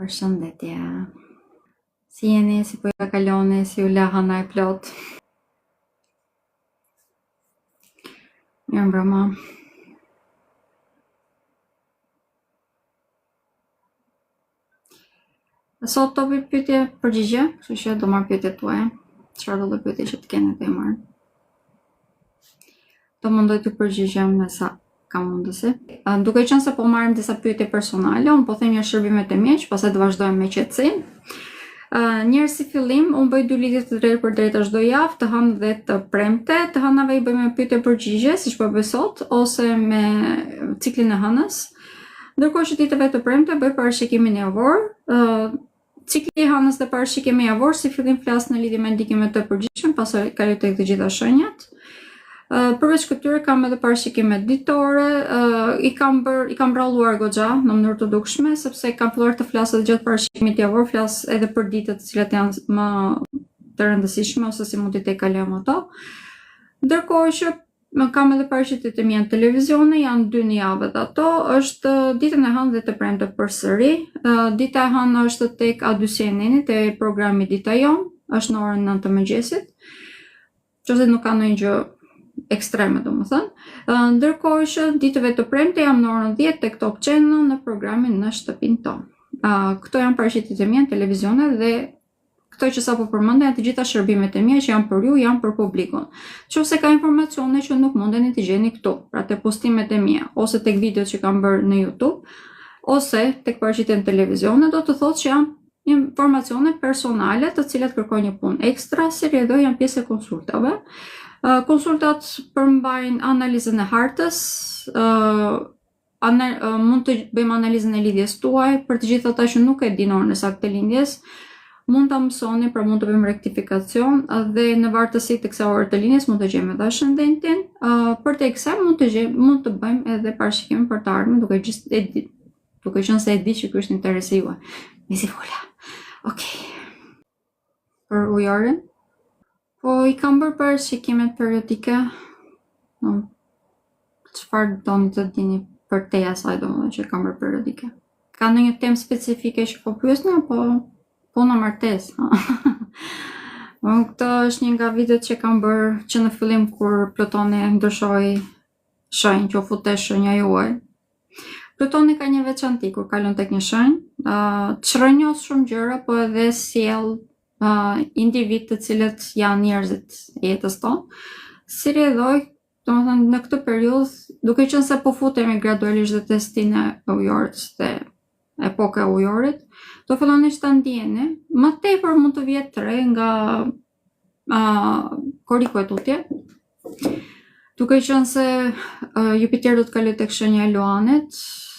Përshëndetje. Si jeni, si po ja kaloni, si u la hana e plot? Mirë mbrëma. Sot do bëj pyetje përgjigje, kështu që do marr pyetjet tuaja. Çfarë do lloj pyetje që të keni të marr? Do mundoj të përgjigjem me sa kam mundësi. Duke qenë se po marrim disa pyetje personale, unë po them një shërbimet e mia, që pastaj do vazhdojmë me qetësim. Njërë si fillim, unë bëj 2 lidhje të drejtë për drejtë çdo javë, të hënë dhe të premte. Të hënave i bëjmë pyetje përgjigje, siç po bëj sot, ose me ciklin e hënës. Ndërkohë që ditëve të premte bëj parashikimin javor. Cikli i hënës dhe parashikimi javor si fillim flas në lidhje me ndikimet të përgjithshme, pastaj kaloj tek të gjitha shenjat. Përveç këtyre kam edhe parashikimet ditore, i kam ralluar goxha në mënyrë të dukshme, sepse kam filluar të flas edhe gjatë parashikimit javor, flas edhe për ditët të cilat janë më të rëndësishme ose si mund t'i kalojmë ato. Ndërkohë që kam edhe parashikimit e mia në televizione, janë 2 në javë ato, është ditën e hënë dhe të premte përsëri. Dita e hënë është tek A2 CNN, te programi Dita Jon, është në orën 9 të mëngjesit. Qoftë nuk ka ndonjë gjë ekstreme, domethënë. Ndërkohë që ditëve të premte jam në orën 10 tek Top Channel në programin Në shtëpinë tonë. Këto janë parashikimit e mia në televizione dhe këto që sapo përmendja, të gjitha shërbimet e mia që janë për ju, janë për publikun. Nëse ka informacione që nuk mundeni t'i gjeni këtu, pra te postimet e mia, ose tek videot që kam bërë në YouTube, ose tek parashikimit në televizione, do të thotë që janë informacione personale të cilat kërkojnë një punë ekstra, si rrjedhoj janë pjesë e konsultave. Konsultat përmbajnë analizën e hartës, mund të bëjmë analizën e lidhjes tuaj, për të gjithë ata që nuk e dinë orën e saktë të lindjes, mund ta mësoni, pra mund të bëjmë rektifikacion dhe në vartësi të kësaj ore të lindjes mund të gjejmë edhe ascendentin. Për te kësaj mund të bëjmë edhe parashikimin për të ardhmen, duke qenë se e di që ky është interesi juaj. Nisi fola. Okej. Për ujorin? Po i kam bërë parashikimet periodike. Çfarë doni të dini për te asaj, domethënë që kam bërë periodike? Ka ndonjë temë specifike që po pyesni apo po në martesë? Këtë është një nga videot që kam bërë që në fillim kur Plutoni ndryshoi shenjë, që u fute shenja juaj. Plutoni ka një veçanti kur kalon tek një shenjë, çrënjos shumë gjëra, po edhe sjell individ të cilët janë njerëzit e jetës tonë. Si rrjedhoj, domethënë në këtë periudhë, duke qenë se po futemi gradualisht dhe testin e ujorit dhe epoka e ujorit, do filloni të ndjeni, më tepër mund të vjet tre nga koriku e tutje. Duke qenë se Jupiteri do të kalojë tek shenja e Luanit,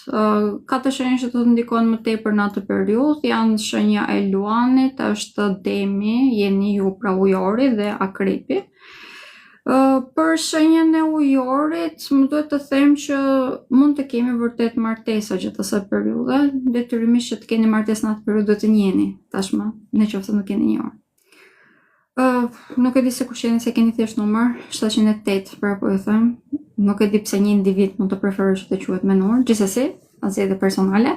ka të shenja që do të ndikojnë më tepër në atë periudhë, janë shenja e Luanit, është Demi, jeni ju pra ujori dhe Akripi. Për shenjën e ujorit, më duhet të them që mund të kemi vërtet martesa gjatë asaj periudhe, detyrimisht që të keni martesë në atë periudhë do të njiheni tashmë, nëse nuk keni njohur. Nuk e di se kush jeni, se keni thjesht numër 708 për apo ju them. Nuk e di pse një individ mund të preferoj që të quhet me numër, gjithsesi, asgjë personale.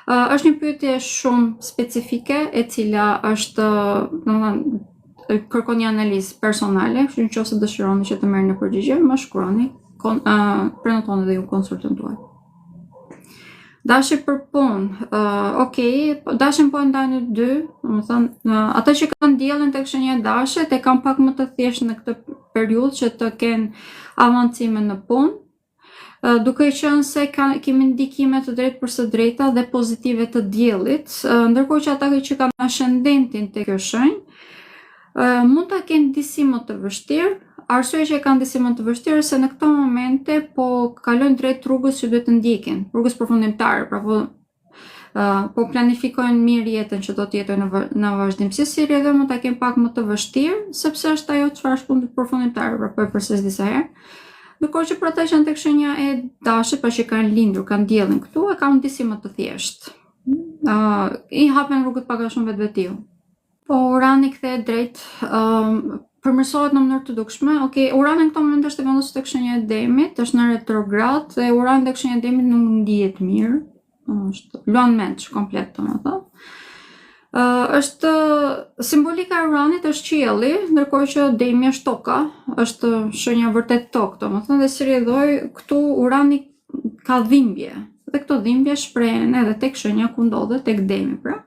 Është një pyetje shumë specifike e cila është, domethënë, kërkon një analizë personale, kështu që nëse dëshironi që të merrni në përgjigje, më shkruani, prenotoni dhe ju konsultën tuaj. Dashje për punë, okej, dashjen po e ndaj në 2, domethënë, ata që kanë diellin tek shenja e dashjet e kanë pak më të thjeshtë në këtë periudhë që të kenë avancime në punë, duke qenë se kemi ndikime të drejtë për së drejta dhe pozitive të diellit, ndërkohë që ata që kanë ascendentin tek kjo shenjë, mund ta kenë disi më të vështirë. Arsyeja që kanë disi më të vështirë se në këto momente po kalojnë drejt rrugës që duhet të ndjekin, rrugës përfundimtare, pra po planifikojnë mirë jetën që do të jetojnë në vazhdimsi, si rrjedhë mund ta kenë pak më të vështirë, sepse është ajo çfarë është punë përfundimtare, pra po e përsëris disa herë. Ndërkohë që për ata që janë tek shenja e dashit, pra që kanë lindur, kanë diellin këtu, e kanë disi më të thjeshtë. I hapen rrugët pak a shumë vetvetiu. Po Urani kthehet drejt, përmirësohet në mënyrë të dukshme. Okej, Urani në këto momente është e vendosur tek shenja e Demit, është në retrograd dhe Urani tek shenja e Demit nuk ndihet mirë. Është luan mend komplet, domethënë. Është simbolika e uranit është qielli, ndërkohë që demi është toka, është shenja vërtet tokë, domethënë dhe si rrjedhoj këtu urani ka dhimbje. Dhe këto dhimbje shprehen edhe tek shenja ku ndodhet tek demi, pra.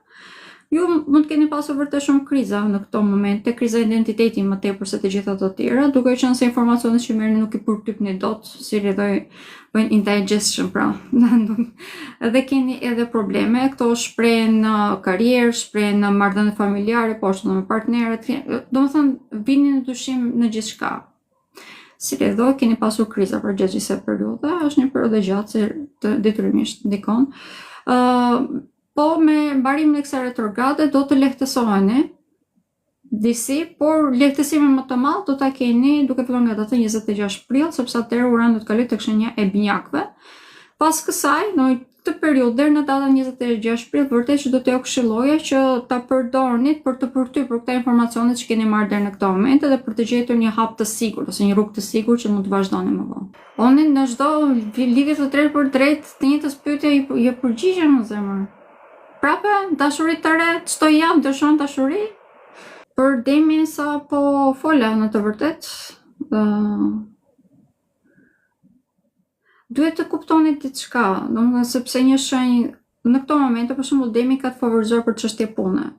Ju mund të keni pasur vërtet shumë kriza në këto momente, kriza identiteti më tepër se të gjitha të tjera, duke qenë se informacionet që merrni nuk i përtypni dot, si rrjedhoj bëjnë indigestion, pra. Edhe keni edhe probleme, këto shprehen në karrierë, shprehen në marrëdhënie familjare, po ashtu me partnerët, domethënë vini në dyshim në gjithçka. Si rrjedhoj keni pasur kriza për gjatë gjithë periudhe, është një periudhë gjatë që detyrimisht ndikon. Po me mbarimin e kësaj retrograde do të lehtësoheni disi, por lehtësimin më të madh do ta keni duke filluar nga data 26 prill, sepse atëherë urani do të kalojë tek shenja e binjakëve. Pas kësaj, në këtë periudhë deri në datën 26 prill, vërtet që do t'ju këshilloja që ta përdorni për të përtypur këta informacione që keni marrë deri në këtë moment dhe për të gjetur një hap të sigurt ose një rrugë të sigurt që mund të vazhdoni më vonë. Unë në çdo lidhje të drejtë për drejtë të njëjtës pyetje ju përgjigjem në zemër. Prapë, dashuri të re, çdo javë dëshon dashuri? Për demin sa po fola në të vërtet, duhet të kuptoni diçka, domethënë sepse një shenjë në këto momente për shembull demi ka të favorizuar për çështje pune.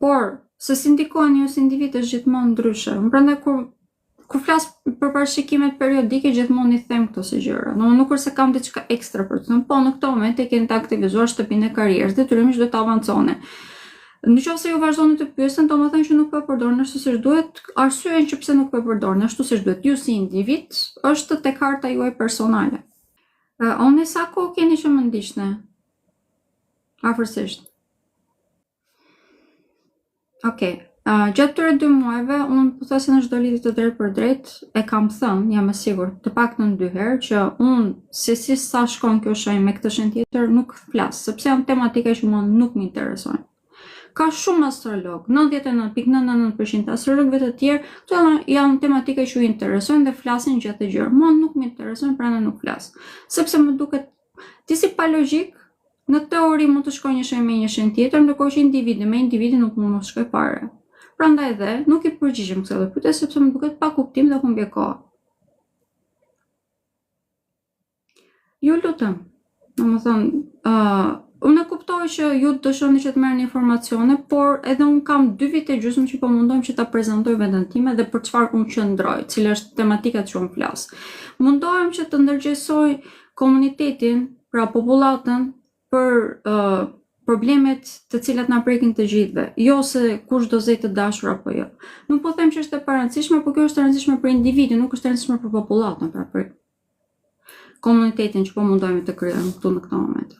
Por se si ndikojnë ju si individ është gjithmonë ndryshe. Prandaj kur flas për parashikimet periodike gjithmonë i them këto si gjëra. Nuk është se kam diçka ekstra për të thënë, po në këtë moment e keni të aktivizuar shtëpinë e karrierës, detyrimisht duhet të avanconi. Nëse ju vazhdoni të pyesni, domethënë që nuk po e përdorni ashtu siç duhet, arsyeja që pse nuk po e përdorni ashtu siç duhet ju si individ është tek karta juaj personale. Oni sa kohë keni që më ndiqni? Afërsisht. Okej. Gjatë këtyre 2 muajve, unë pothuajse në çdo lidhje të drejtë për drejtë e kam thënë, jam e sigurt, të paktën 2 herë që unë si sa shkon kjo shenjë me këtë shenjë tjetër nuk flas, sepse janë tematika që mua nuk më interesojnë. Ka shumë astrolog, 99.99% astrologëve të tjerë, këto janë tematika që ju interesojnë dhe flasin gjatë të gjërë. Mua nuk më interesojnë, prandaj nuk flas. Sepse më duket disi pa logjik, në teori mund të shkojë një shenjë me një shenjë tjetër, ndërkohë që individi me individi nuk mund të shkojë fare. Prandaj dhe nuk i përgjigjem kësaj pyetje sepse më duket pa kuptim dhe humbje kohë. Ju lutem, domethënë, unë e kuptoj që ju dëshironi që të merrni informacione, por edhe unë kam 2 vite gjysmë që po mundohem që ta prezantoj veten time dhe për çfarë unë qëndroj, cila është tematika që unë flas. Mundohem që të ndërgjegjësoj komunitetin, pra popullatën për problemet të cilat na prekin të gjithëve, jo se kush do zej të dashur apo jo. Nuk po them që është e parëndësishme, por kjo është e rëndësishme për individin, nuk është e rëndësishme për popullatën, pra për komunitetin që po mundohemi të krijojmë këtu në këtë moment.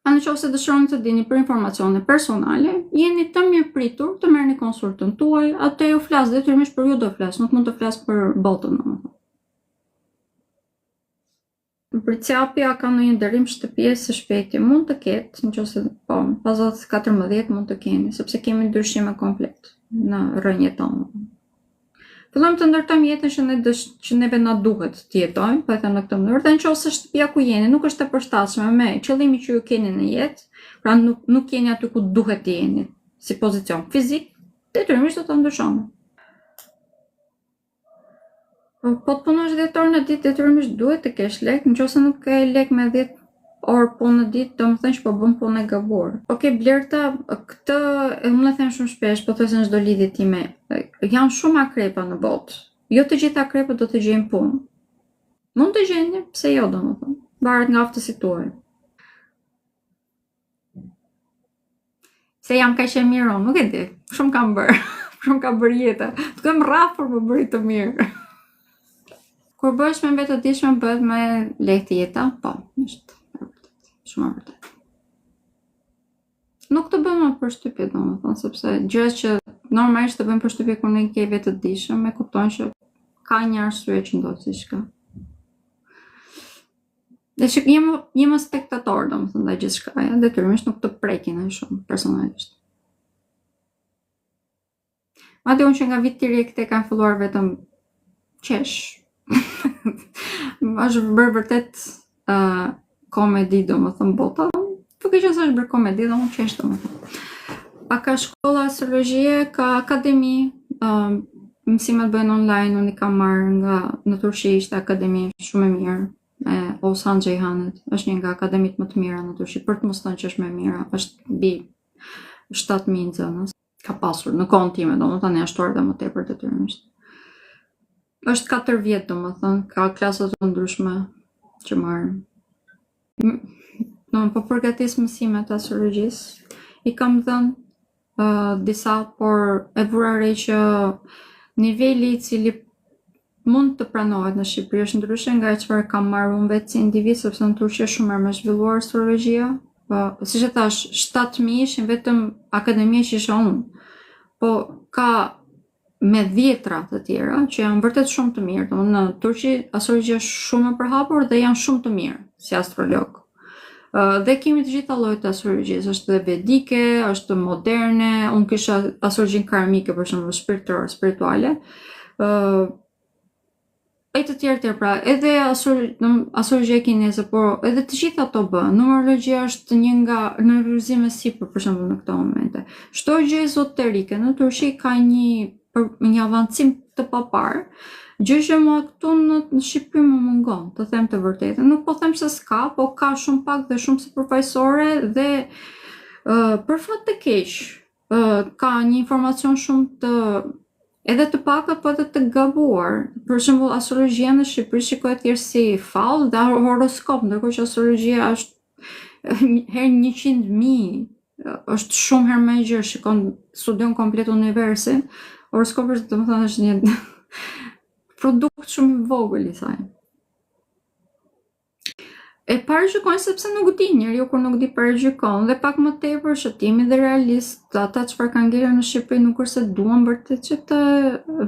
Nëse dëshironi të dini për informacione personale, jeni të mirë pritur të merrni konsultën tuaj, atë ju flas detyrimisht për ju do flas, nuk mund të flas për botën, domethënë. Përcjapja ka ndonjë nderim shtëpie së shpejti mund të ketë, nëse po, pas 14 mund të keni, sepse kemi ndryshime komplet në rrënjët tonë. Fillojmë të ndërtojmë jetën që neve na duhet të jetojmë, po e them në këtë mënyrë, dhe nëse shtëpia ku jeni nuk është e përshtatshme me qëllimin që ju keni në jetë, pra nuk jeni aty ku duhet të jeni, si pozicion fizik, detyrimisht do ta ndryshoni. Po të punosh 10 orë në ditë, detyrimisht duhet të kesh lek, nëse nuk ke lek me 10 orë punë në ditë, domethënë që po bën punë e gabuar. Okej, Blerta, këtë unë e them shumë shpesh, po thosë në çdo lidhje time, janë shumë akrepa në botë. Jo të gjitha akrepët do të gjejnë punë. Mund të gjeni, pse jo, domethënë, varet nga aftësia tuaj. Se jam kaq e mirë, nuk e di. Shumë kam bërë, shumë kam bërë jeta. Të kem rrafur më bëri të mirë. Kur bëhesh me vetë të dishme, bëhet me lehtë jeta, po, është shumë e vërtetë. Nuk të bën më përshtypje, domethënë, sepse gjërat që normalisht të bëjnë përshtypje kur ne ke vetë të dishëm, e kupton që ka një arsye që ndodh diçka. Dhe që jemi spektator, domethënë, ndaj gjithçkaja, detyrimisht nuk të prekin ai shumë personalisht. Madje unë që nga vit të ri këte kam filluar vetëm qesh. Është bërë vërtet komedi, domethënë bota. Duke qenë se është bërë komedi dhe unë qesh domethënë. A ka shkolla astrologjie, ka akademi, mësimet bëhen online, unë i kam marrë nga në Turqi, ishte akademi shumë e mirë, e Oğuzhan Ceyhanit, është një nga akademitë më të mira në Turqi, për të mos thënë që është më e mira, është mbi 7.000 nxënës, ka pasur në kohën time, domethënë ja shtuar dhe më tepër detyrimisht. Është 4 vjet domethënë, ka klasa të ndryshme që marr. Po përgatis mësimet astrologjisë, i kam dhënë disa, por e vura re që niveli i cili mund të pranohet në Shqipëri është ndryshe nga çfarë kam marrë unë vetë si individ, sepse në Turqi është shumë më zhvilluar astrologjia. Siç e thash, 7.000 ishin vetëm akademia që isha unë, po ka me 10 të tjera që janë vërtet shumë të mirë. Në Turqi astrologjia është shumë e përhapur dhe janë shumë të mirë si astrolog. Dhe kemi të gjitha llojet e astrologjisë, është dhe vedike, është moderne, unë kisha astrologjin karmike, për shembull, spirituale. E të tjerë, pra, edhe astrologjia kineze, por edhe të gjitha ato bëhen. Numerologjia është një nga numerolizime sipër, për shembull, në këto momente. Çdo gjë ezoterike në Turqi ka një avancim të paparë, gjë që mua këtu në Shqipëri më mungon, të them të vërtetën. Nuk po them se s'ka, po ka shumë pak dhe shumë sipërfaqësore dhe për fat të keq ka një informacion shumë të edhe të pakët, po edhe të gabuar. Për shembull, astrologjia në Shqipëri shikohet thjesht si fall dhe horoskop, ndërkohë që astrologjia është herë 100.000, është shumë herë më e gjerë, studion komplet universin. Horoskopi domethënë është një produkt shumë i vogël i saj. E parajgjykojnë sepse nuk di, njeriu kur nuk di parajgjykon, dhe pak më tepër shëtimi dhe realist, ata çfarë kanë ngelur në Shqipëri nuk është se duan vërtet që të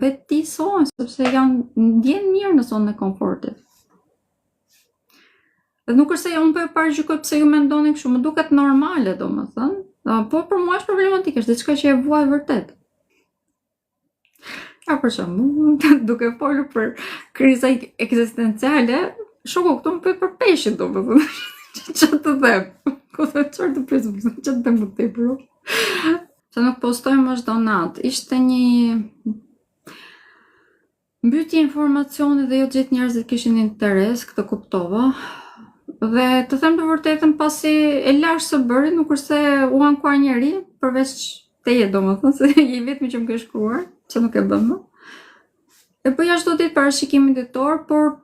vetëdijsohen, sepse janë ndjen mirë në zonën e komfortit. Dhe nuk është se unë po e parajgjykoj pse ju mendoni kështu, më duket normale domethënë, po për mua është problematike, është diçka që e vuaj vërtet. Ja, për shembull, duke folur për kriza ekzistenciale, shoku këtu më pyet për peshin, domethënë. Çfarë të them? Çfarë të presim? Çfarë të them më tepër? Se nuk postoj më çdo natë. Ishte një mbytje informacioni dhe jo të gjithë njerëzit kishin interes, këtë kuptova. Dhe të them të vërtetën, pasi e lash së bëri, nuk është se u ankuar njeri, përveç teje domethënë, se je vetmi që më ke shkruar, që nuk e bëm më. E bëja çdo ditë parashikimin ditor, por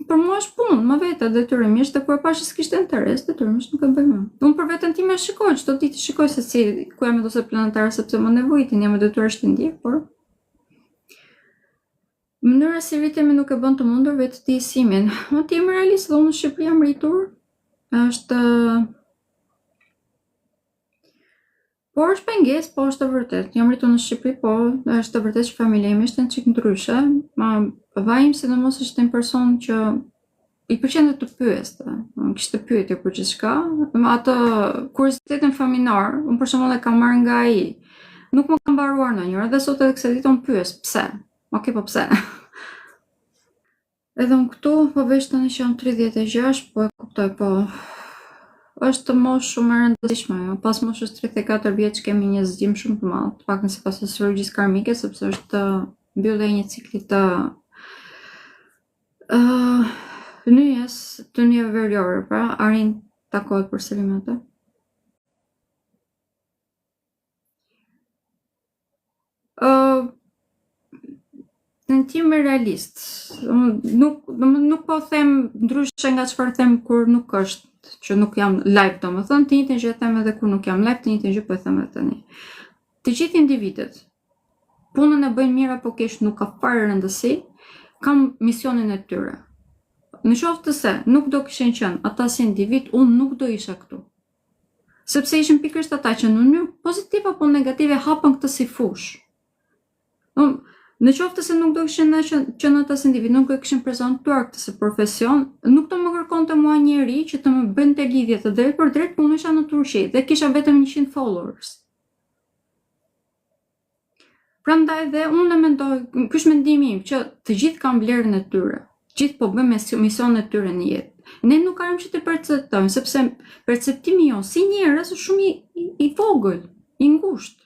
për mua është punë, më vete, detyrimisht, dhe kur e pash se s'kishte interes, detyrimisht nuk e bëj më. Unë për veten time shikoj, çdo ditë shikoj se si ku jam ose planetare, sepse më nevojitin, jam e detyruar të ndjek, por mënyra si rritemi nuk e bën të mundur vetëdijsimin. Unë ti jam realist dhe unë në Shqipëri jam rritur, është por është pengesë, po është e vërtet. Jam rritur në Shqipëri, po është e vërtet që familja ime ishte një çik ndryshe. Vajim sidomos ishte një person që i pëlqente të pyeste. Kishte pyetje për gjithçka. Atë kuriozitetin familjar, unë për shembull e kam marrë nga ai. Nuk më ka mbaruar ndonjëherë, dhe sot edhe kësaj ditë unë pyes, pse? Okej, po pse? Edhe unë këtu po vesh tani që jam 36, po e kuptoj, po është moshë shumë e rëndësishme. Pas moshës 34 vjeç kemi një zgjim shumë të madh, të paktën sipas astrologjisë karmike, sepse është mbyllja e një cikli të nyjes, të nyjeve veriore, pra arrin takohet përsëri me atë. Në tim realist, nuk po them ndryshe nga çfarë them kur nuk është, që nuk jam live, domethënë, të njëjtën gjë them edhe kur nuk jam live, të njëjtën gjë po e them edhe tani. Të gjithë individët, punën e bëjnë mirë apo keq nuk ka fare rëndësi, kam misionin e tyre. Në qoftë se nuk do kishin qenë ata si individ, unë nuk do isha këtu. Sepse ishin pikërisht ata që në mënyrë pozitive apo negative hapën këtë si fushë. Në qoftë se nuk do kishin qenë ata si individ, nuk do kishin prezantuar këtë si profesion, nuk do më kërkonte mua njeri që të më bënte lidhje të drejtë për drejtë, unë isha në Turqi dhe kisha vetëm 100 followers. Prandaj dhe unë e mendoj, ky është mendimi im, që të gjithë kanë vlerën e tyre. Gjithë po bëjmë misionin e tyre në jetë. Ne nuk arrim që të perceptojmë, sepse perceptimi jonë si njerëz është shumë i vogël, i ngushtë.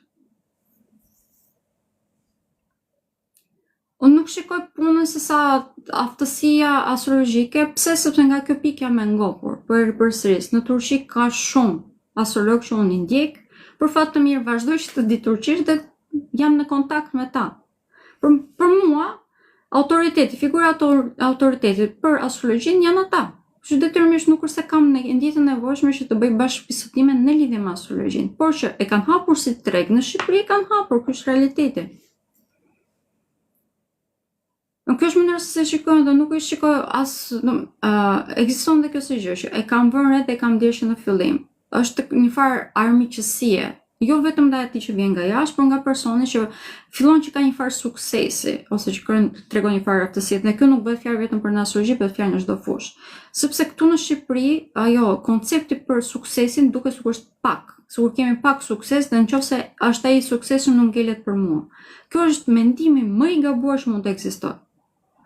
Unë nuk shikoj punën se sa aftësia astrologjike, pse sepse nga kjo pikë jam e ngopur, përsëris, në Turqi ka shumë astrolog që unë i ndjek, për fat të mirë vazhdoj që të di turqisht dhe jam në kontakt me ta. Për mua, autoriteti, figura autoritetit për astrologjin janë ata. Që detyrimisht nuk është se kam në ndjetën e nevojshme që të bëj bashkëpisëtime në lidhje me astrologjin, por që e kanë hapur si treg në Shqipëri, kanë hapur, kjo është realiteti. Në kjo është mënyrë se shikojnë dhe nuk i shikoj as ekziston dhe kjo si gjë që e kam vënë re dhe e kam dirë që në fillim. Është një farë armiqësie, jo vetëm nga atij që vjen nga jashtë, por nga personi që fillon që ka një farë suksesi ose që tregon një farë aftësie. Dhe kjo nuk bëhet fjalë vetëm për në astrologji, bëhet fjalë në çdo fushë. Sepse këtu në Shqipëri, koncepti për suksesin duket sikur është pak. Sikur kemi pak sukses dhe nëse është ai suksesi nuk ngelet për mua. Kjo është mendimi më i gabuar që mund të ekzistojë.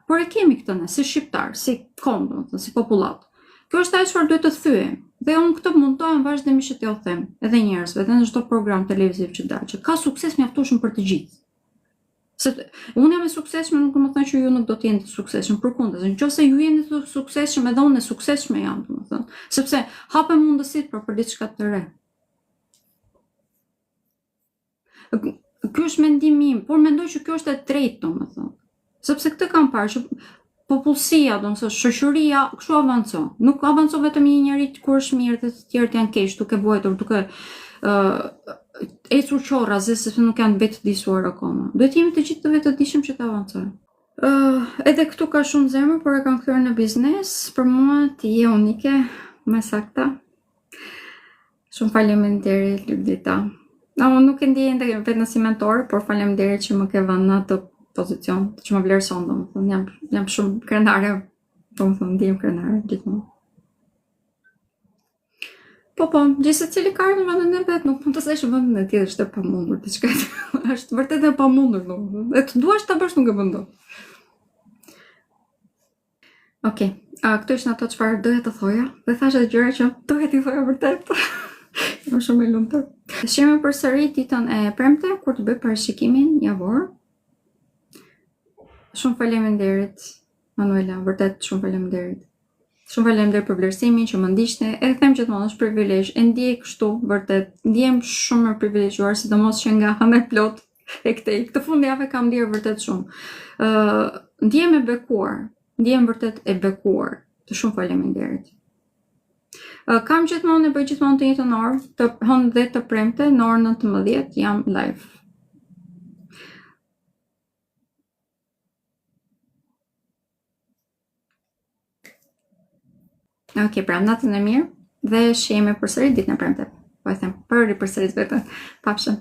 Por e kemi këtë ne, si shqiptar, si kom, si popullat. Kjo është ajo çfarë duhet të thyem. Dhe unë këtë mundohem vazhdimisht t'ju them, edhe njerëzve, edhe në çdo program televiziv që dal, që ka sukses mjaftueshëm për të gjithë. Se unë jam e suksesshme, nuk do të thonë që ju nuk do të jeni të suksesshëm, përkundër, nëse ju jeni të suksesshëm, edhe unë e suksesshme jam, domethënë, sepse hapem mundësitë për diçka të re. Ky është mendimi im, por mendoj që kjo është e drejtë, domethënë. Sepse këtë kam parë që popullsia, domethënë shoqëria, kështu avancon. Nuk avancon vetëm një njerëz kur është mirë dhe të tjerët janë keq, duke vuajtur, duke ecur qorrazi sepse nuk janë vetëdijsuar akoma. Duhet jemi të gjithë të vetëdijshëm që të avancojmë. Edhe këtu ka shumë zemër, por e kam kthyer në biznes. Për mua ti je unike, më saktë. Shumë faleminderit Lulita. Unë nuk e ndjej ende vetëm si mentor, por faleminderit që më ke vënë në atë pozicion që më vlerëson, domethënë jam shumë krenare, domethënë ndjem krenare gjithmonë. Po, gjithsecili ka në vendin e vet, nuk mund të thesh vendin e tjetër është e pamundur diçka. Është vërtet e pamundur, domethënë. E të duash ta bësh nuk e bën dot. Okej, këto ishin ato çfarë doja të thoja, dhe thash edhe gjëra që doja t'i thoja vërtet. Jam shumë e lumtur. Shihemi përsëri ditën e premte kur të bëj parashikimin javor. Shumë faleminderit, Manuela, vërtet shumë faleminderit. Shumë faleminderit për vlerësimin që më ndiqni. E them gjithmonë është privilegj, e ndjej kështu, vërtet. Ndjem shumë e privilegjuar, sidomos që nga hënë plot e këtej. Këtë fundjavë kam ndjerë vërtet shumë. Ndjem e bekuar, ndjem vërtet e bekuar. Të shumë faleminderit. Kam gjithmonë e bëj gjithmonë të njëjtën orë, të hënë dhe të premte, në orën 19 jam live. Okej, pra natën e mirë dhe shihemi përsëri ditën e premte. Po e them, përsëri vetëm. Pafshim.